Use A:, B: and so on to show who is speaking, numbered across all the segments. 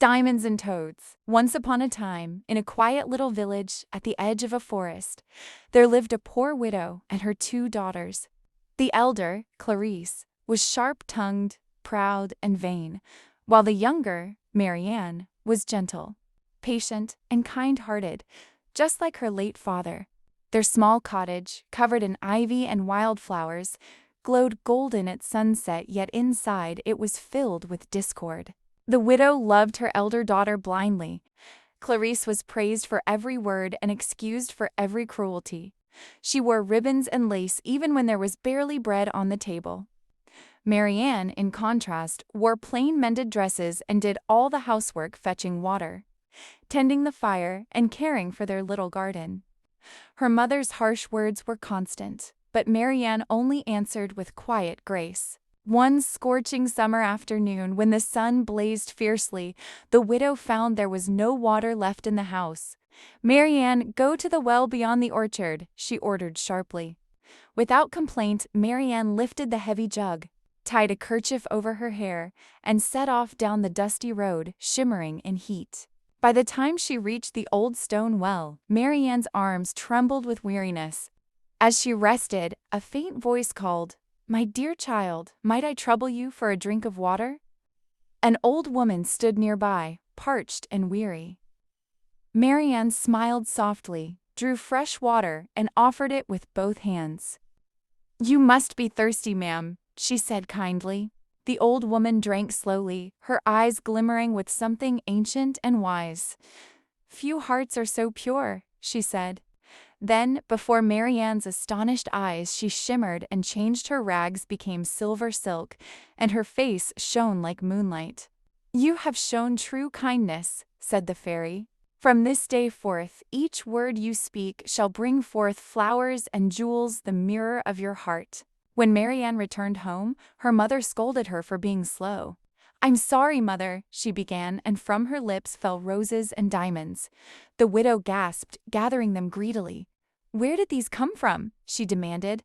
A: Diamonds and Toads. Once upon a time, in a quiet little village at the edge of a forest, there lived a poor widow and her two daughters. The elder, Clarice, was sharp-tongued, proud, and vain, while the younger, Marianne, was gentle, patient, and kind-hearted, just like her late father. Their small cottage, covered in ivy and wildflowers, glowed golden at sunset, yet inside it was filled with discord. The widow loved her elder daughter blindly. Clarice was praised for every word and excused for every cruelty. She wore ribbons and lace even when there was barely bread on the table. Marianne, in contrast, wore plain mended dresses and did all the housework, fetching water, tending the fire, and caring for their little garden. Her mother's harsh words were constant, but Marianne only answered with quiet grace. One scorching summer afternoon, when the sun blazed fiercely, the widow found there was no water left in the house. "Marianne, go to the well beyond the orchard," she ordered sharply. Without complaint, Marianne lifted the heavy jug, tied a kerchief over her hair, and set off down the dusty road, shimmering in heat. By the time she reached the old stone well, Marianne's arms trembled with weariness. As she rested, a faint voice called, "My dear child, might I trouble you for a drink of water?" An old woman stood nearby, parched and weary. Marianne smiled softly, drew fresh water, and offered it with both hands. "You must be thirsty, ma'am," she said kindly. The old woman drank slowly, her eyes glimmering with something ancient and wise. "Few hearts are so pure," she said. Then, before Marianne's astonished eyes, she shimmered and changed. Her rags became silver silk, and her face shone like moonlight. "You have shown true kindness," said the fairy. "From this day forth, each word you speak shall bring forth flowers and jewels, the mirror of your heart." When Marianne returned home, her mother scolded her for being slow. "I'm sorry, mother," she began, and from her lips fell roses and diamonds. The widow gasped, gathering them greedily. "Where did these come from?" she demanded.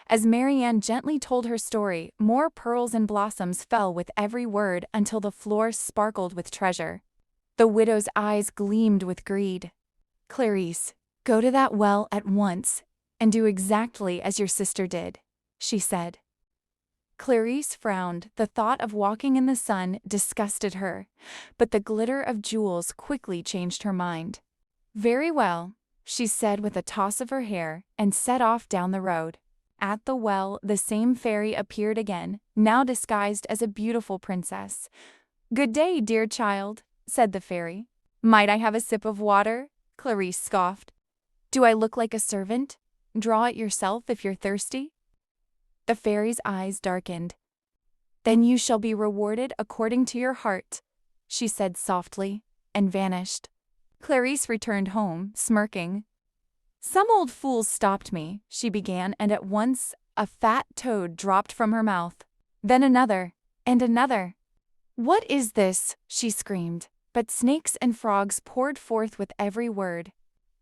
A: As Marianne gently told her story, more pearls and blossoms fell with every word until the floor sparkled with treasure. The widow's eyes gleamed with greed. "Clarice, go to that well at once and do exactly as your sister did," she said. Clarice frowned. The thought of walking in the sun disgusted her, but the glitter of jewels quickly changed her mind. "Very well," she said with a toss of her hair, and set off down the road. At the well, the same fairy appeared again, now disguised as a beautiful princess. "Good day, dear child," said the fairy. "Might I have a sip of water?" Clarice scoffed. "Do I look like a servant? Draw it yourself if you're thirsty." The fairy's eyes darkened. "Then you shall be rewarded according to your heart," she said softly, and vanished. Clarice returned home, smirking. "Some old fool stopped me," she began, and at once a fat toad dropped from her mouth. Then another, and another. "What is this?" she screamed, but snakes and frogs poured forth with every word.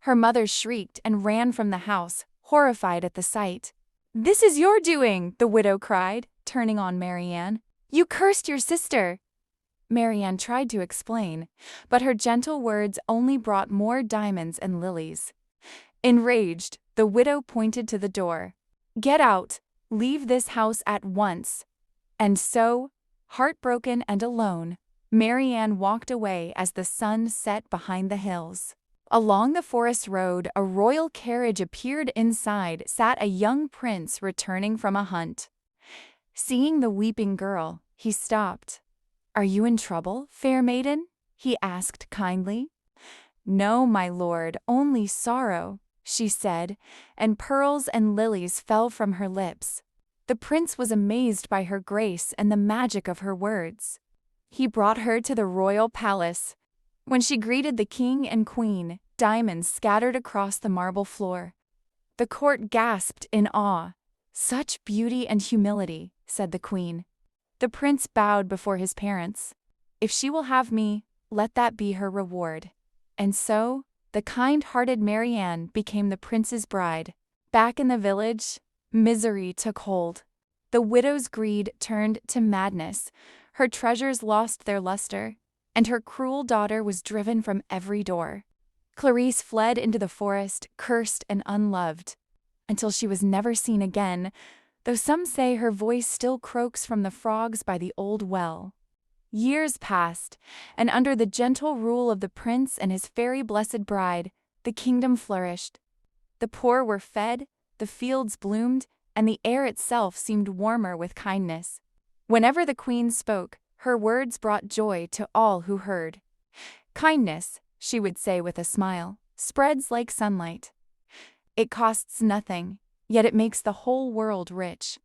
A: Her mother shrieked and ran from the house, horrified at the sight. "This is your doing," the widow cried, turning on Marianne. "You cursed your sister." Marianne tried to explain, but her gentle words only brought more diamonds and lilies. Enraged, the widow pointed to the door. "Get out! Leave this house at once!" And so, heartbroken and alone, Marianne walked away as the sun set behind the hills. Along the forest road, a royal carriage appeared. Inside sat a young prince returning from a hunt. Seeing the weeping girl, he stopped. "Are you in trouble, fair maiden?" he asked kindly. "No, my lord, only sorrow," she said, and pearls and lilies fell from her lips. The prince was amazed by her grace and the magic of her words. He brought her to the royal palace. When she greeted the king and queen, diamonds scattered across the marble floor. The court gasped in awe. "Such beauty and humility," said the queen. The prince bowed before his parents. "If she will have me, let that be her reward." And so, the kind-hearted Marianne became the prince's bride. Back in the village, misery took hold. The widow's greed turned to madness. Her treasures lost their luster, and her cruel daughter was driven from every door. Clarice fled into the forest, cursed and unloved, until she was never seen again, though some say her voice still croaks from the frogs by the old well. Years passed, and under the gentle rule of the prince and his fairy-blessed bride, the kingdom flourished. The poor were fed, the fields bloomed, and the air itself seemed warmer with kindness. Whenever the queen spoke, her words brought joy to all who heard. "Kindness," she would say with a smile, "spreads like sunlight. It costs nothing, yet it makes the whole world rich."